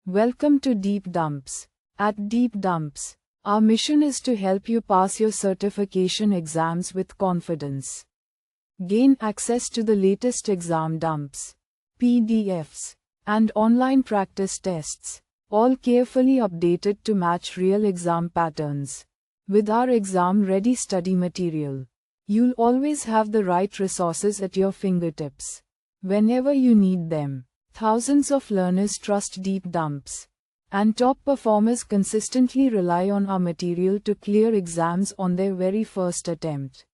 Welcome to Deep Dumps. At Deep Dumps, our mission is to help you pass your certification exams with confidence. Gain access to the latest exam dumps, PDFs, and online practice tests, all carefully updated to match real exam patterns. With our exam-ready study material, you'll always have the right resources at your fingertips whenever you need them. Thousands of learners trust Deep Dumps, and top performers consistently rely on our material to clear exams on their very first attempt.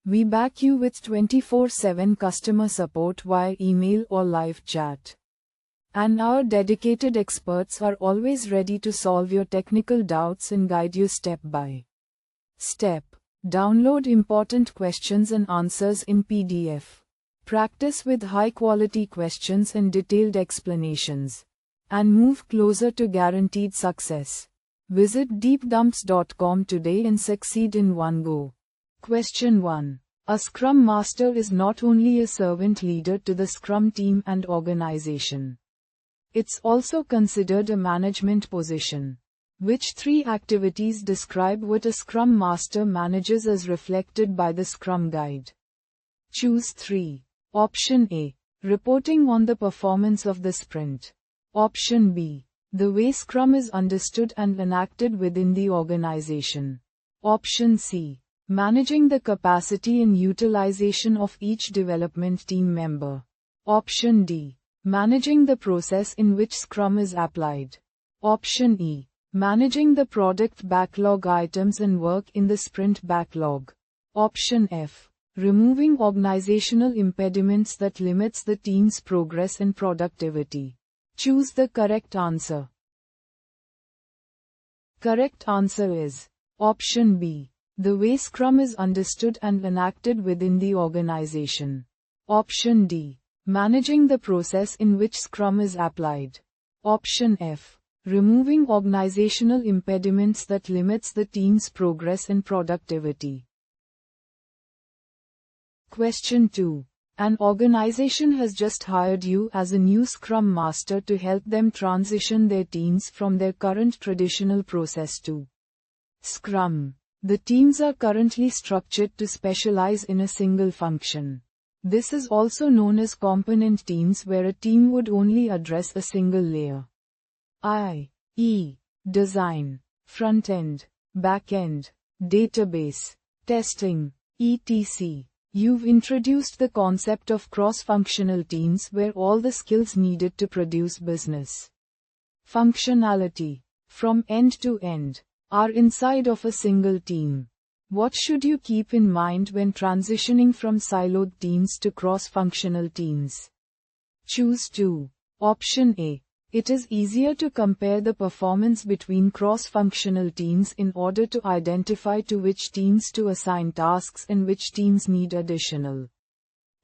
We back you with 24/7 customer support via email or live chat. And our dedicated experts are always ready to solve your technical doubts and guide you step by step. Download important questions and answers in PDF. Practice with high-quality questions and detailed explanations, and move closer to guaranteed success. Visit deepdumps.com today and succeed in one go. Question 1. A Scrum Master is not only a servant leader to the Scrum team and organization. It's also considered a management position. Which three activities describe what a Scrum Master manages as reflected by the Scrum Guide? Choose 3. Option A. Reporting on the performance of the sprint. Option B. The way Scrum is understood and enacted within the organization. Option C. Managing the capacity and utilization of each development team member. Option D. Managing the process in which Scrum is applied. Option E. Managing the product backlog items and work in the sprint backlog. Option F. Removing organizational impediments that limits the team's progress and productivity. Choose the correct answer. Correct answer is Option B. The way Scrum is understood and enacted within the organization. Option D. Managing the process in which Scrum is applied. Option F. Removing organizational impediments that limits the team's progress and productivity. Question 2. An organization has just hired you as a new Scrum Master to help them transition their teams from their current traditional process to Scrum. The teams are currently structured to specialize in a single function. This is also known as component teams, where a team would only address a single layer, i.e., design, front-end, back-end, database, testing, etc. You've introduced the concept of cross-functional teams, where all the skills needed to produce business functionality from end to end are inside of a single team. What should you keep in mind when transitioning from siloed teams to cross-functional teams? Choose 2. Option A. It is easier to compare the performance between cross-functional teams in order to identify to which teams to assign tasks and which teams need additional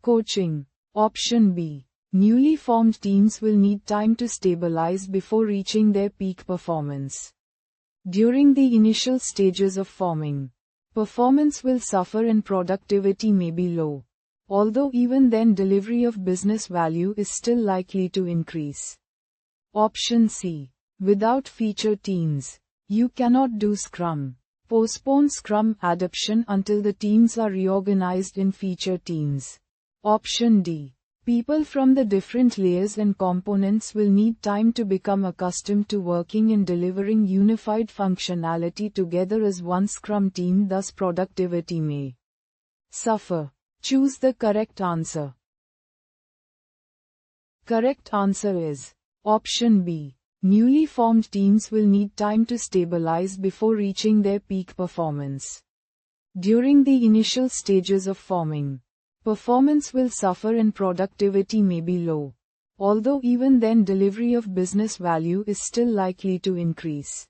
coaching. Option B. Newly formed teams will need time to stabilize before reaching their peak performance. During the initial stages of forming, performance will suffer and productivity may be low. Although even then delivery of business value is still likely to increase. Option C. Without feature teams, you cannot do Scrum. Postpone Scrum adoption until the teams are reorganized in feature teams. Option D. People from the different layers and components will need time to become accustomed to working and delivering unified functionality together as one Scrum team, thus productivity may suffer. Choose the correct answer. Correct answer is Option B. Newly formed teams will need time to stabilize before reaching their peak performance. During the initial stages of forming, performance will suffer and productivity may be low. Although even then delivery of business value is still likely to increase.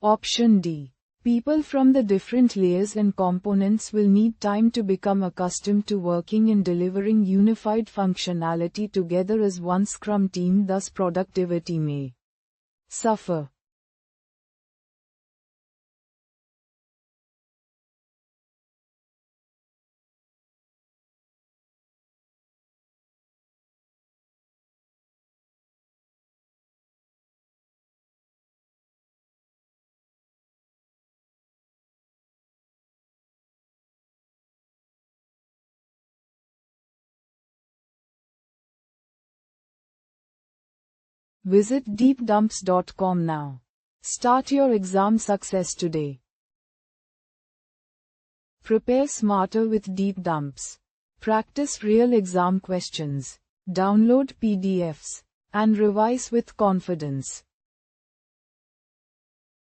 Option D. People from the different layers and components will need time to become accustomed to working and delivering unified functionality together as one Scrum team, thus productivity may suffer. Visit deepdumps.com now. Start your exam success today. Prepare smarter with Deep Dumps. Practice real exam questions. Download PDFs and revise with confidence.